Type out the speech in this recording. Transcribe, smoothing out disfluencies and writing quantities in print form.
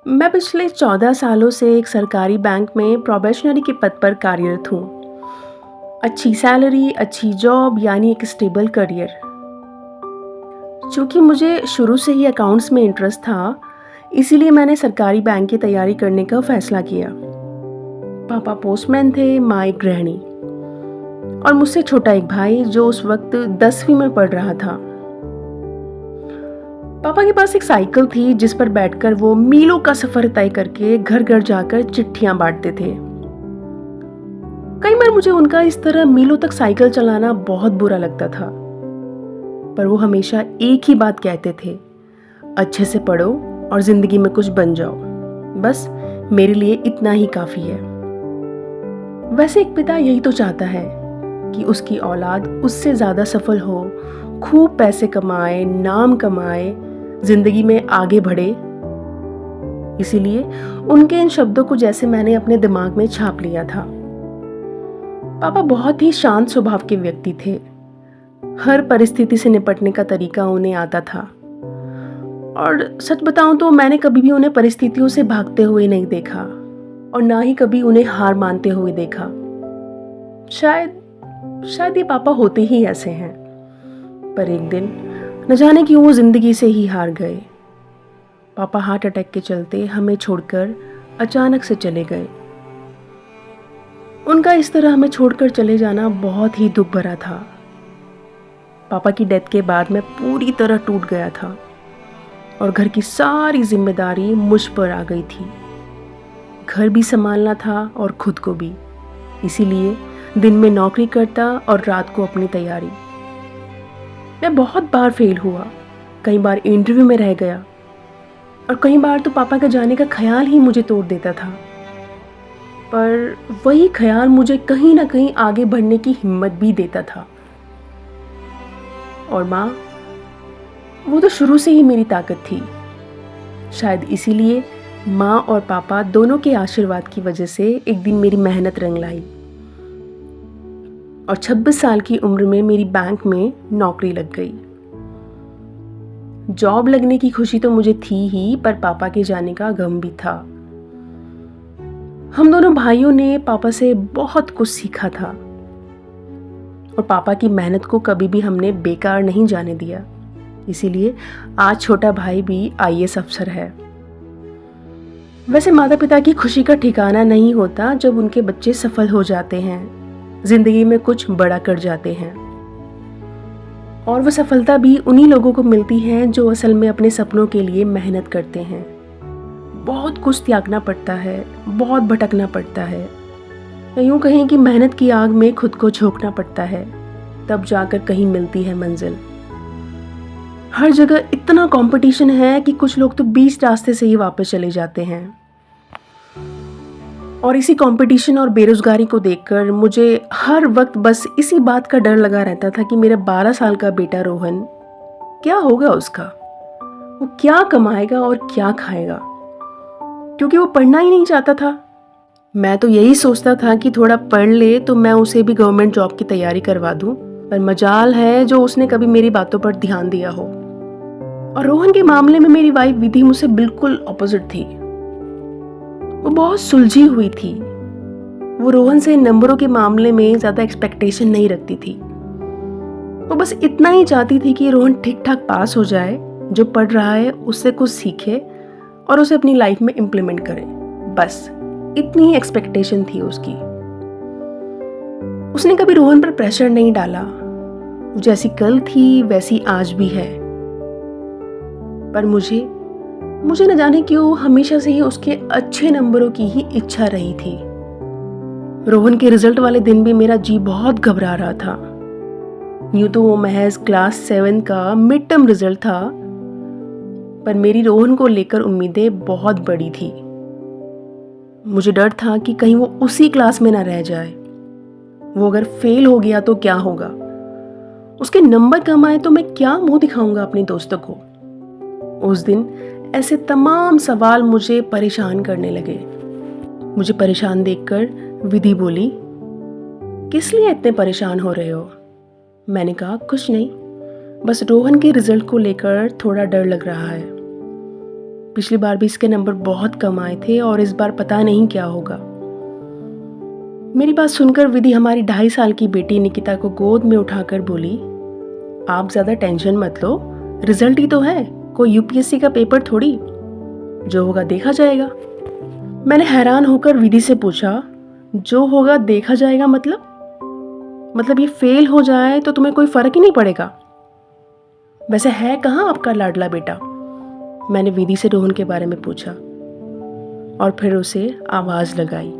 मैं पिछले 14 सालों से एक सरकारी बैंक में प्रोबेशनरी के पद पर कार्यरत हूँ। अच्छी सैलरी, अच्छी जॉब यानी एक स्टेबल करियर। चूँकि मुझे शुरू से ही अकाउंट्स में इंटरेस्ट था, इसीलिए मैंने सरकारी बैंक की तैयारी करने का फैसला किया। पापा पोस्टमैन थे, माँ एक गृहिणी और मुझसे छोटा एक भाई जो उस वक्त 10वीं में पढ़ रहा था। पापा के पास एक साइकिल थी जिस पर बैठकर वो मीलों का सफर तय करके घर घर जाकर चिट्ठियां बांटते थे। कई बार मुझे उनका इस तरह मीलों तक साइकिल चलाना बहुत बुरा लगता था, पर वो हमेशा एक ही बात कहते थे, अच्छे से पढ़ो और जिंदगी में कुछ बन जाओ। बस मेरे लिए इतना ही काफी है। वैसे एक पिता यही तो चाहता है कि उसकी औलाद उससे ज्यादा सफल हो, खूब पैसे कमाए, नाम कमाए, जिंदगी में आगे बढ़े। इसीलिए उनके इन शब्दों को जैसे मैंने अपने दिमाग में छाप लिया था। पापा बहुत ही शांत स्वभाव के व्यक्ति थे। हर परिस्थिति से निपटने का तरीका उन्हें आता था और सच बताऊं तो मैंने कभी भी उन्हें परिस्थितियों से भागते हुए नहीं देखा और ना ही कभी उन्हें हार मानते हुए देखा। शायद ये पापा होते ही ऐसे हैं। पर एक दिन न जाने क्यों वो जिंदगी से ही हार गए। पापा हार्ट अटैक के चलते हमें छोड़कर अचानक से चले गए। उनका इस तरह हमें छोड़कर चले जाना बहुत ही दुख भरा था। पापा की डेथ के बाद मैं पूरी तरह टूट गया था और घर की सारी जिम्मेदारी मुझ पर आ गई थी। घर भी संभालना था और खुद को भी। इसीलिए दिन में नौकरी करता और रात को अपनी तैयारी। मैं बहुत बार फेल हुआ, कई बार इंटरव्यू में रह गया और कई बार तो पापा का जाने का ख्याल ही मुझे तोड़ देता था। पर वही ख्याल मुझे कहीं ना कहीं आगे बढ़ने की हिम्मत भी देता था। और माँ, वो तो शुरू से ही मेरी ताकत थी। शायद इसीलिए माँ और पापा दोनों के आशीर्वाद की वजह से एक दिन मेरी मेहनत रंग लाई और 26 साल की उम्र में मेरी बैंक में नौकरी लग गई। जॉब लगने की खुशी तो मुझे थी ही, पर पापा के जाने का गम भी था। हम दोनों भाइयों ने पापा से बहुत कुछ सीखा था और पापा की मेहनत को कभी भी हमने बेकार नहीं जाने दिया। इसीलिए आज छोटा भाई भी आईएएस अफसर है। वैसे माता पिता की खुशी का ठिकाना नहीं होता जब उनके बच्चे सफल हो जाते हैं, जिंदगी में कुछ बड़ा कर जाते हैं। और वह सफलता भी उन्हीं लोगों को मिलती है जो असल में अपने सपनों के लिए मेहनत करते हैं। बहुत कुछ त्यागना पड़ता है, बहुत भटकना पड़ता है, यूं कहें कि मेहनत की आग में खुद को झोंकना पड़ता है, तब जाकर कहीं मिलती है मंजिल। हर जगह इतना कंपटीशन है कि कुछ लोग तो बीच रास्ते से ही वापस चले जाते हैं। और इसी कंपटीशन और बेरोजगारी को देखकर मुझे हर वक्त बस इसी बात का डर लगा रहता था कि मेरा 12 साल का बेटा रोहन, क्या होगा उसका? वो क्या कमाएगा और क्या खाएगा? क्योंकि वो पढ़ना ही नहीं चाहता था। मैं तो यही सोचता था कि थोड़ा पढ़ ले तो मैं उसे भी गवर्नमेंट जॉब की तैयारी करवा दूं, पर मजाल है जो उसने कभी मेरी बातों पर ध्यान दिया हो। और रोहन के मामले में मेरी वाइफ विधि मुझसे बिल्कुल ऑपोजिट थी। वो बहुत सुलझी हुई थी। वो रोहन से नंबरों के मामले में ज्यादा एक्सपेक्टेशन नहीं रखती थी। वो बस इतना ही चाहती थी कि रोहन ठीक ठाक पास हो जाए, जो पढ़ रहा है उससे कुछ सीखे और उसे अपनी लाइफ में इम्प्लीमेंट करे। बस इतनी ही एक्सपेक्टेशन थी उसकी। उसने कभी रोहन पर प्रेशर नहीं डाला। जैसी कल थी वैसी आज भी है। पर मुझे न जाने क्यों हमेशा से ही उसके अच्छे नंबरों की ही इच्छा रही थी। रोहन के रिजल्ट वाले दिन भी मेरा जी बहुत घबरा रहा था। यूं तो वो महज क्लास 7 का मिड टर्म रिजल्ट था, पर मेरी रोहन को लेकर उम्मीदें बहुत बड़ी थी। मुझे डर था कि कहीं वो उसी क्लास में ना रह जाए। वो अगर फेल हो गया तो क्या होगा? उसके नंबर कम आए तो मैं क्या मुंह दिखाऊंगा अपने दोस्तों को? उस दिन ऐसे तमाम सवाल मुझे परेशान करने लगे। मुझे परेशान देखकर विधि बोली, किस लिए इतने परेशान हो रहे हो? मैंने कहा, कुछ नहीं, बस रोहन के रिजल्ट को लेकर थोड़ा डर लग रहा है। पिछली बार भी इसके नंबर बहुत कम आए थे और इस बार पता नहीं क्या होगा। मेरी बात सुनकर विधि हमारी 2.5 साल की बेटी निकिता को गोद में उठाकर बोली, आप ज़्यादा टेंशन मत लो, रिजल्ट ही तो है, कोई यूपीएससी का पेपर थोड़ी, जो होगा देखा जाएगा। मैंने हैरान होकर विधि से पूछा, जो होगा देखा जाएगा मतलब ये फेल हो जाए तो तुम्हें कोई फर्क ही नहीं पड़ेगा? वैसे है कहाँ आपका लाडला बेटा? मैंने विधि से रोहन के बारे में पूछा और फिर उसे आवाज़ लगाई।